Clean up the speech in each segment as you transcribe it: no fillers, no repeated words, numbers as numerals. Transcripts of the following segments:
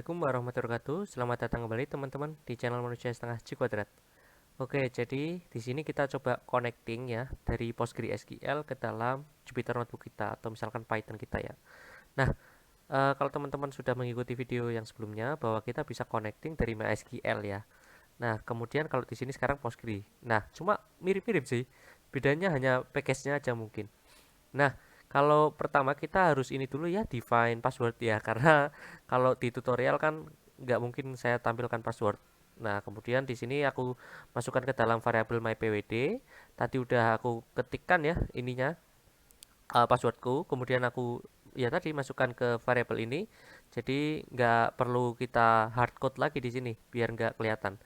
Assalamualaikum warahmatullahi wabarakatuh. Selamat datang kembali teman-teman di channel Manusia Setengah G Kuadrat. Oke, jadi di sini kita coba connecting ya dari PostgreSQL ke dalam Jupyter Notebook kita atau misalkan Python kita ya. Nah, kalau teman-teman sudah mengikuti video yang sebelumnya bahwa kita bisa connecting dari MySQL ya. Nah, kemudian kalau di sini sekarang Postgre. Nah, cuma mirip-mirip sih. Bedanya hanya package-nya aja mungkin. Nah, kalau pertama kita harus ini dulu ya, define password ya, karena kalau di tutorial kan nggak mungkin saya tampilkan password. Nah, kemudian di sini aku masukkan ke dalam variabel mypwd. Tadi udah aku ketikkan ya ininya passwordku. Kemudian aku ya tadi masukkan ke variabel ini. Jadi nggak perlu kita hardcode lagi di sini biar nggak kelihatan.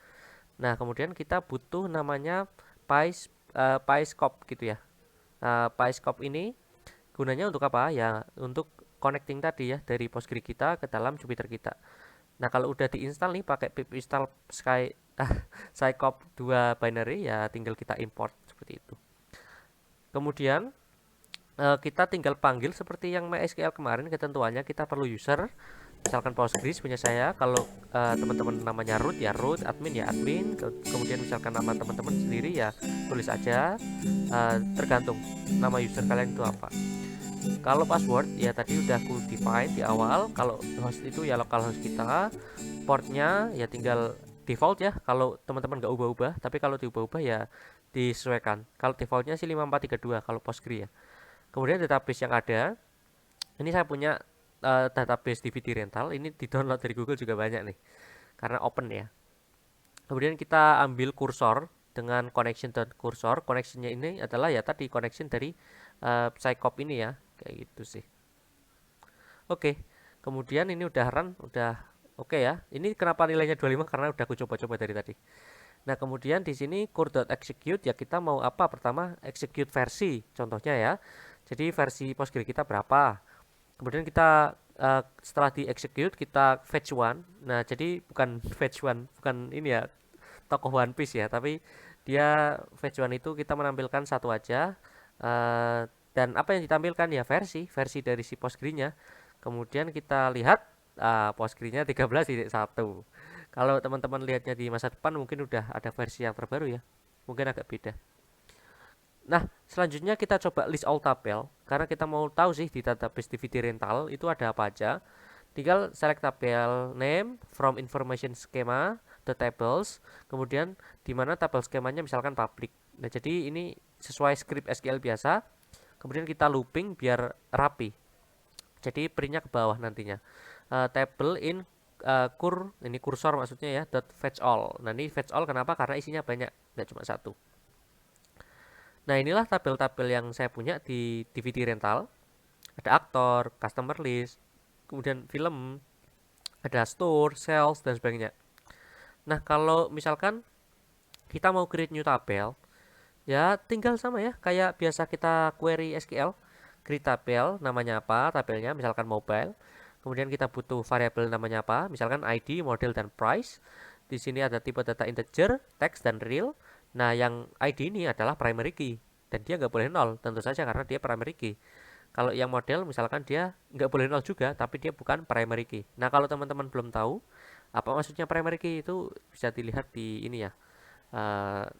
Nah, kemudian kita butuh namanya PyScope gitu ya. PyScope ini gunanya untuk apa? Ya, untuk connecting tadi ya dari Postgre kita ke dalam Jupyter kita. Nah, kalau udah diinstal nih pakai pip install Scicop 2 binary ya tinggal kita import seperti itu. Kemudian kita tinggal panggil seperti yang MySQL kemarin ketentuannya kita perlu user misalkan Postgres punya saya. Kalau teman-teman namanya root ya root, admin ya admin. Kemudian misalkan nama teman-teman sendiri ya tulis aja, tergantung nama user kalian itu apa. Kalau password ya tadi udah aku define di awal. Kalau host itu ya localhost kita. Portnya ya tinggal default ya. Kalau teman-teman nggak ubah-ubah, tapi kalau diubah-ubah ya disesuaikan. Kalau defaultnya sih 5432 kalau Postgre ya. Kemudian database yang ada, ini saya punya database DVD rental. Ini di download dari Google juga banyak nih, karena open ya. Kemudian kita ambil kursor dengan connection.cursor. Connectionnya ini adalah ya tadi connection dari Psycop ini ya, kayak gitu sih. Oke, kemudian ini udah run, udah oke ya. Ini kenapa nilainya 25 karena udah aku coba-coba dari tadi. Nah, kemudian di sini core.execute ya kita mau apa? Pertama execute versi, contohnya ya. Jadi versi Postgre kita berapa? Kemudian kita setelah di execute kita fetch one. Nah, jadi bukan fetch one, bukan ini ya tokoh One Piece ya, tapi dia fetch one itu kita menampilkan satu aja, uh, dan apa yang ditampilkan ya versi dari si Postgre-nya. Kemudian kita lihat Postgre-nya 13.1. Kalau teman-teman lihatnya di masa depan mungkin udah ada versi yang terbaru ya, mungkin agak beda. Nah, selanjutnya kita coba list all tabel karena kita mau tahu sih di database DVD rental itu ada apa aja. Tinggal select tabel name from information schema the tables, kemudian di mana tabel skemanya misalkan public. Nah, jadi ini sesuai script SQL biasa. Kemudian kita looping biar rapi. Jadi printnya ke bawah nantinya. Table in ini kursor maksudnya ya dot fetch all. Nah, ini fetch all kenapa? Karena isinya banyak, nggak cuma satu. Nah, inilah tabel-tabel yang saya punya di DVD rental. Ada aktor, customer list, kemudian film, ada store, sales, dan sebagainya. Nah, kalau misalkan kita mau create new tabel, ya tinggal sama ya, kayak biasa kita query SQL. Create tabel, namanya apa, tabelnya misalkan mobile. Kemudian kita butuh variabel namanya apa, misalkan ID, model, dan price. Di sini ada tipe data integer, text, dan real. Nah, yang ID ini adalah primary key dan dia nggak boleh nol, tentu saja karena dia primary key. Kalau yang model misalkan dia nggak boleh nol juga, tapi dia bukan primary key. Nah, kalau teman-teman belum tahu apa maksudnya primary key itu bisa dilihat di ini ya. Uh,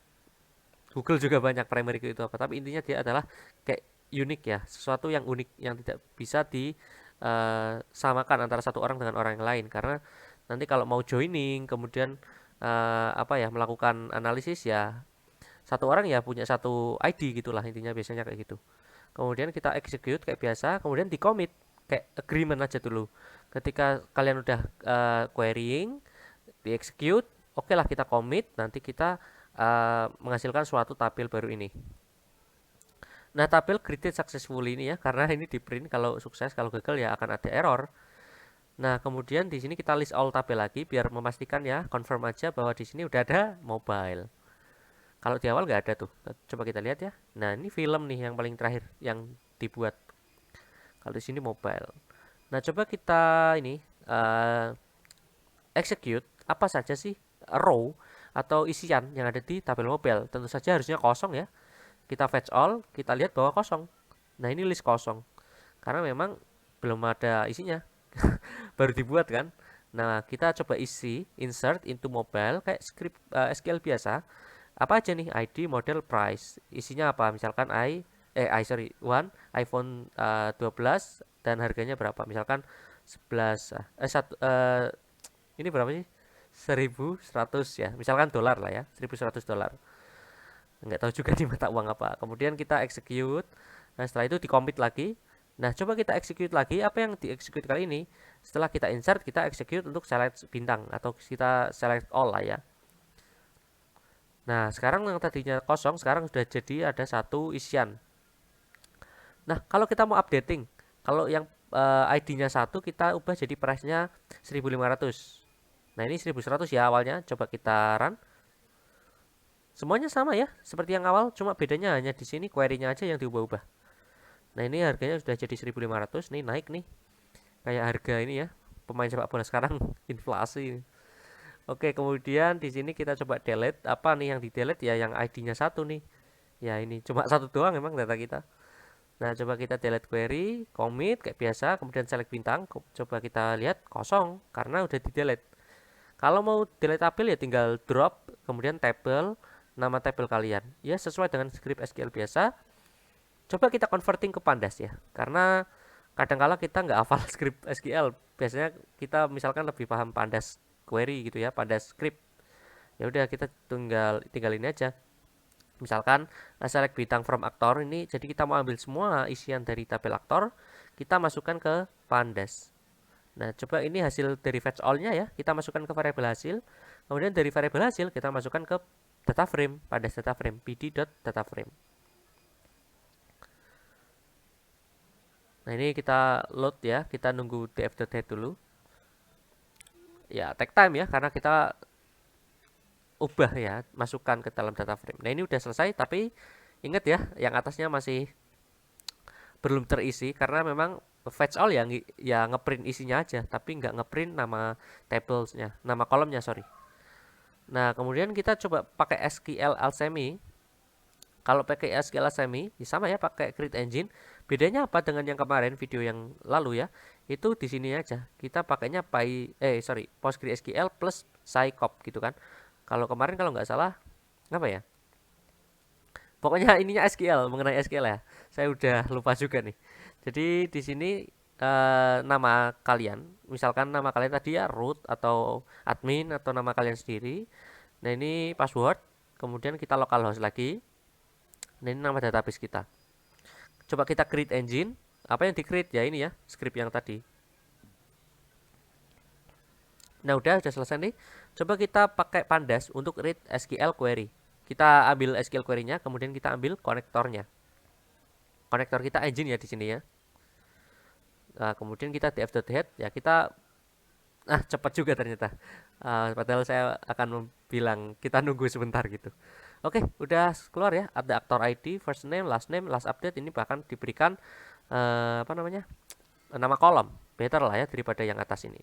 Google juga banyak primary key itu apa, tapi intinya dia adalah kayak unik ya, sesuatu yang unik yang tidak bisa disamakan antara satu orang dengan orang yang lain. Karena nanti kalau mau joining, kemudian apa ya melakukan analisis ya satu orang ya punya satu ID gitulah intinya biasanya kayak gitu. Kemudian kita execute kayak biasa, kemudian di commit kayak agreement aja dulu. Ketika kalian udah querying, di execute, oke lah kita commit, nanti kita menghasilkan suatu tabel baru ini. Nah, tabel created successfully ini ya, karena ini di print kalau sukses, kalau gagal ya akan ada error. Nah, kemudian di sini kita list all tabel lagi biar memastikan ya, confirm aja bahwa di sini udah ada mobile. Kalau di awal nggak ada tuh. Coba kita lihat ya. Nah, ini film nih yang paling terakhir yang dibuat. Kalau di sini mobile. Nah, coba kita ini execute apa saja sih row atau isian yang ada di tabel mobile. Tentu saja harusnya kosong ya. Kita fetch all, kita lihat bahwa kosong. Nah, ini list kosong. Karena memang belum ada isinya. Baru dibuat kan. Nah, kita coba isi insert into mobile kayak script SQL biasa. Apa aja nih? ID, model, price. Isinya apa? Misalkan one iPhone 12 dan harganya berapa? Misalkan 11 ini berapa sih? 1.100 ya. Misalkan dolar lah ya, 1.100 dolar. Nggak tahu juga di mata uang apa. Kemudian kita execute. Nah, setelah itu di commit lagi. Nah, coba kita execute lagi. Apa yang di execute kali ini? Setelah kita insert, kita execute untuk select bintang atau kita select all lah ya. Nah, sekarang yang tadinya kosong, sekarang sudah jadi ada satu isian. Nah, kalau kita mau updating, kalau yang ID-nya satu, kita ubah jadi price-nya 1.500. Nah, ini 1.100 ya awalnya. Coba kita run. Semuanya sama ya, seperti yang awal, cuma bedanya hanya di sini query-nya aja yang diubah-ubah. Nah, ini harganya sudah jadi 1.500, nih naik nih. Kayak harga ini ya, pemain sepak bola sekarang inflasi. Oke, kemudian di sini kita coba delete. Apa nih yang di delete ya, yang ID-nya satu nih. Ya ini cuma satu doang emang data kita. Nah, coba kita delete query, commit kayak biasa, kemudian select bintang. Coba kita lihat kosong karena udah di delete. Kalau mau delete tabel ya tinggal drop, kemudian table, nama tabel kalian. Ya sesuai dengan script SQL biasa. Coba kita converting ke pandas ya, karena kadangkala kita nggak hafal script SQL. Biasanya kita misalkan lebih paham pandas query gitu ya, pandas script. Ya udah kita tinggal ini aja. Misalkan select bintang from aktor ini, jadi kita mau ambil semua isian dari tabel aktor, kita masukkan ke pandas. Nah, coba ini hasil dari fetch all-nya ya, kita masukkan ke variabel hasil. Kemudian dari variabel hasil kita masukkan ke data frame, pandas data frame, pd.dataframe. Nah, ini kita load ya, kita nunggu df.head dulu. Ya, take time ya, karena kita ubah ya, masukkan ke dalam data frame. Nah, ini udah selesai, tapi ingat ya, yang atasnya masih belum terisi karena memang fetch all ya, ya ngeprint isinya aja, tapi nggak ngeprint nama tablesnya, nama kolomnya sorry. Nah, kemudian kita coba pakai SQL Alchemy. Kalau pakai SQL Alchemy, ya sama ya, pakai Create Engine. Bedanya apa dengan yang kemarin video yang lalu ya? Itu di sini aja. Kita pakainya PostgreSQL plus Scicop gitu kan. Kalau kemarin kalau nggak salah apa ya? Pokoknya ininya SQL, mengenai SQL ya. Saya udah lupa juga nih. Jadi di sini nama kalian, misalkan nama kalian tadi ya root atau admin atau nama kalian sendiri. Nah, ini password, kemudian kita localhost lagi. Nah, ini nama database kita. Coba kita create engine. Apa yang di create ya, ini ya, script yang tadi. Nah, udah selesai nih. Coba kita pakai pandas untuk read SQL query. Kita ambil SQL query-nya, kemudian kita ambil konektornya. Konektor kita engine ya di sini ya. Nah, kemudian kita df.head ya, kita cepat juga ternyata. Padahal saya akan bilang kita nunggu sebentar gitu. Oke, udah keluar ya. Ada aktor ID, first name, last update. Ini bahkan diberikan apa namanya, nama kolom. Better lah ya daripada yang atas ini.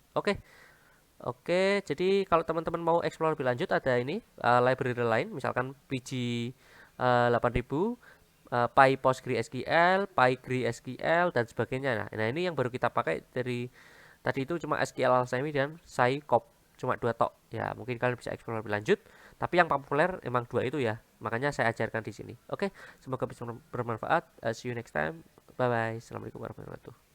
Oke, jadi kalau teman-teman mau explore lebih lanjut, ada ini library lain, misalkan PG 8000, PyPostgreSQL, PyGreSQL dan sebagainya. Nah, ini yang baru kita pakai dari tadi itu cuma SQL Alchemy dan Scicop, cuma dua tok. Ya, mungkin kalian bisa explore lebih lanjut, tapi yang populer emang dua itu ya. Makanya saya ajarkan di sini. Oke, semoga bisa bermanfaat. See you next time. Bye bye. Assalamualaikum warahmatullahi wabarakatuh.